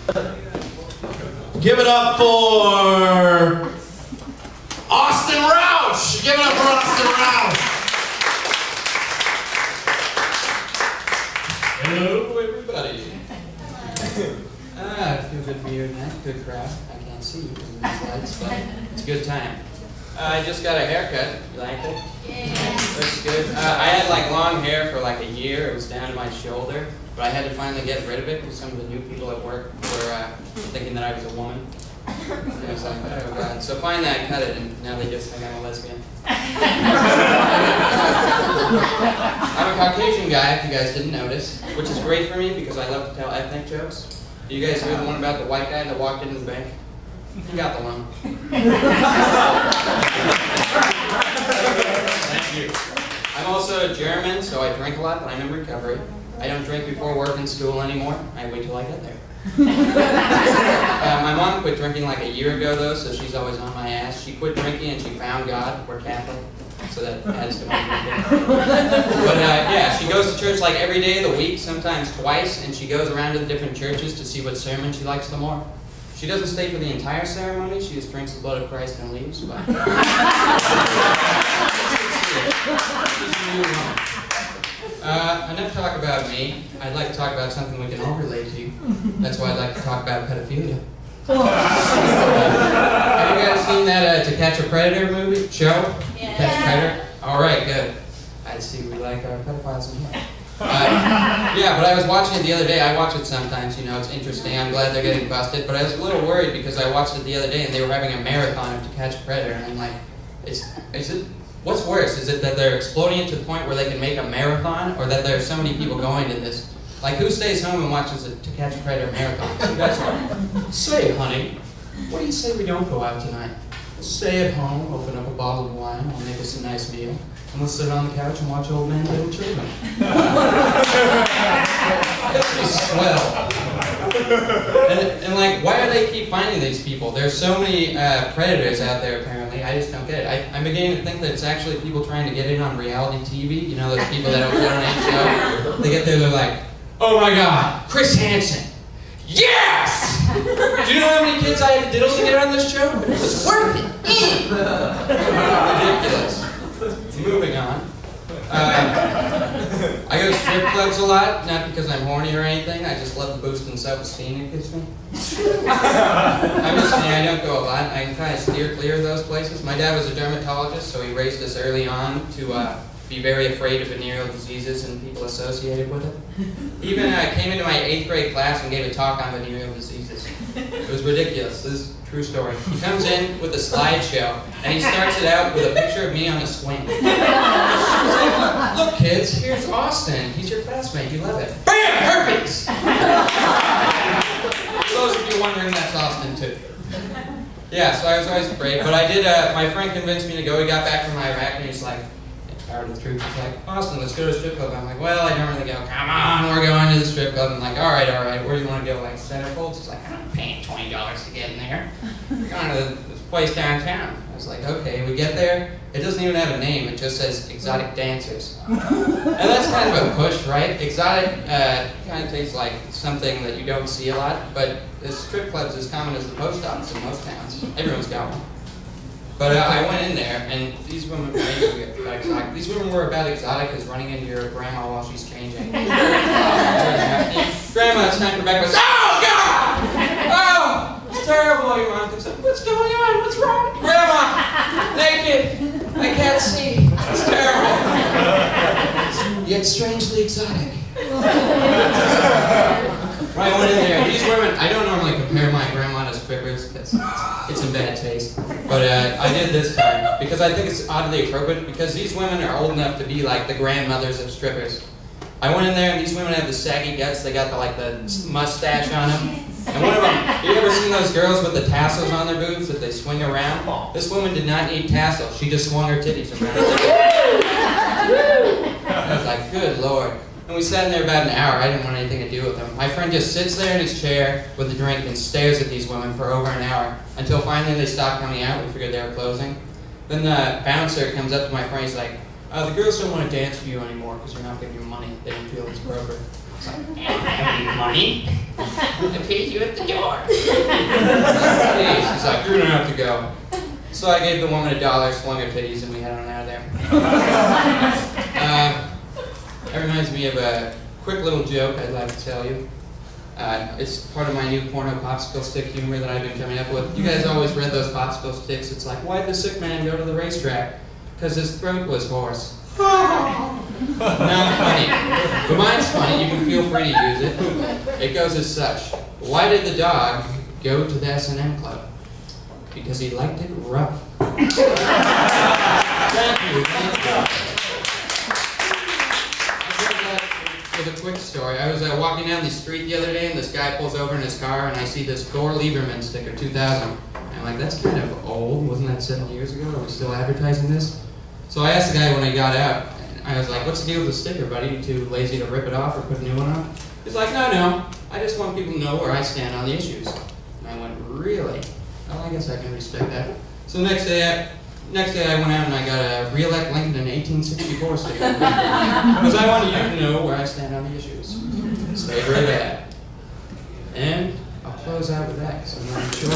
Give it up for Austin Rausch. Give it up for Austin Rausch. Hello, everybody. It feels good to be here tonight. Good crowd. I can't see you in these lights, but it's a good time. I just got a haircut. You like it? Yeah. Looks good. I had like long hair for like a year. It was down to my shoulder, but I had to finally get rid of it because some of the new people at work were thinking that I was a woman. And I was like, oh god. So finally I cut it, and now they just think I'm a lesbian. I'm a Caucasian guy, if you guys didn't notice, which is great for me because I love to tell ethnic jokes. Do you guys hear the one about the white guy that walked into the bank? He got the loan. Thank you. I'm also German, so I drink a lot, but I'm in recovery. I don't drink before work and school anymore. I wait till I get there. My mom quit drinking like a year ago, though, so she's always on my ass. She quit drinking and she found God. We're Catholic, so that adds to my drinking. But yeah, she goes to church like every day of the week, sometimes twice, and she goes around to the different churches to see what sermon she likes the more. She doesn't stay for the entire ceremony. She just drinks the blood of Christ and leaves. But enough talk about me. I'd like to talk about something we can all relate to. That's why I'd like to talk about pedophilia. Have you guys seen that To Catch a Predator movie? Show? Yeah. Catch a Predator? Alright, good. I see we like our pedophiles in here. Yeah, but I was watching it the other day. I watch it sometimes, you know, it's interesting. I'm glad they're getting busted. But I was a little worried because I watched it the other day and they were having a marathon of To Catch a Predator. And I'm like, what's worse? Is it that they're exploding it to the point where they can make a marathon, or that there are so many people going to this? Like, who stays home and watches a To Catch a Predator marathon? So that's what. Say, honey, what do you say we don't go out tonight? We'll stay at home, open up a bottle of wine, we'll make us a nice meal, and we'll sit on the couch and watch old men little children. That'd be swell. And like, why do they keep finding these people? There's so many predators out there, apparently. I just don't get it. I'm beginning to think that it's actually people trying to get in on reality TV. You know, those people that don't get on any show. They get there, they're like, oh my god, Chris Hansen. Yes! Do you know how many kids I had to diddle to get on this show? It was worth it. Ridiculous. Moving on. I go to strip clubs a lot, not because I'm horny or anything. I just love the boost in self-esteem it gives me. I'm just saying, I don't go a lot. I kind of steer clear of those places. My dad was a dermatologist, so he raised us early on to be very afraid of venereal diseases and people associated with it. He even came into my 8th grade class and gave a talk on venereal diseases. It was ridiculous. This is a true story. He comes in with a slideshow, and he starts it out with a picture of me on a swing. He's like, look kids, here's Austin. He's your classmate. You love it. BAM! Herpes! For those of you wondering, that's Austin too. Yeah, so I was always afraid, but I did, my friend convinced me to go. He got back from Iraq, and he's like, out of the truth, he's like, Austin, let's go to a strip club. I'm like, well, I don't really go. Come on, we're going to the strip club. I'm like, all right, where do you want to go? Like, Centerfolds? He's like, I'm paying $20 to get in there. We're going to this place downtown. I was like, okay, we get there. It doesn't even have a name. It just says exotic dancers. And that's kind of a push, right? Exotic kind of takes like something that you don't see a lot, but the strip club's as common as the post office in most towns. Everyone's got one. But I went in there, and these women were exotic. These women were about exotic as running into your grandma while she's changing. Grandma, it's time for breakfast. Oh, God! Oh, it's terrible. Your mom comes up. What's going on? What's wrong? Grandma, naked. I can't see. It's terrible. Yet strangely exotic. Right, I went in there. These women, I don't normally compare my grandma to strippers because it's in bad taste. But I did this time because I think it's oddly appropriate because these women are old enough to be like the grandmothers of strippers. I went in there and these women have the saggy guts. They got the mustache on them. And one of them, you ever seen those girls with the tassels on their boobs that they swing around? This woman did not need tassels. She just swung her titties around. I was like, good Lord. And we sat in there about an hour. I didn't want anything to do with them. My friend just sits there in his chair with a drink and stares at these women for over an hour until finally they stop coming out. We figured they were closing. Then the bouncer comes up to my friend. He's like, the girls don't want to dance for you anymore because you're not giving them money. They don't feel it's appropriate. It's like, I need money. I paid you at the door. She's like, you're gonna have to go. So I gave the woman $1, swung her titties, and we had on out of there. That reminds me of a quick little joke I'd like to tell you. It's part of my new porno popsicle stick humor that I've been coming up with. You guys always read those popsicle sticks. It's like, why did the sick man go to the racetrack? Because his throat was hoarse. Not funny. But mine's funny. You can feel free to use it. It goes as such. Why did the dog go to the S&M club? Because he liked it rough. Thank you. With a quick story. I was walking down the street the other day, and this guy pulls over in his car, and I see this Thor Lieberman sticker, 2000. And I'm like, that's kind of old. Wasn't that 7 years ago? Are we still advertising this? So I asked the guy when I got out, and I was like, what's the deal with the sticker, buddy? You too lazy to rip it off or put a new one on? He's like, no. I just want people to know where I stand on the issues. And I went, really? Well, I guess I can respect that. So the next day I went out and I got a re-elect Lincoln in 1864 sticker. Because I wanted you to know where I stand on the issues. Stay very bad. And I'll close out with that, because I'm not sure.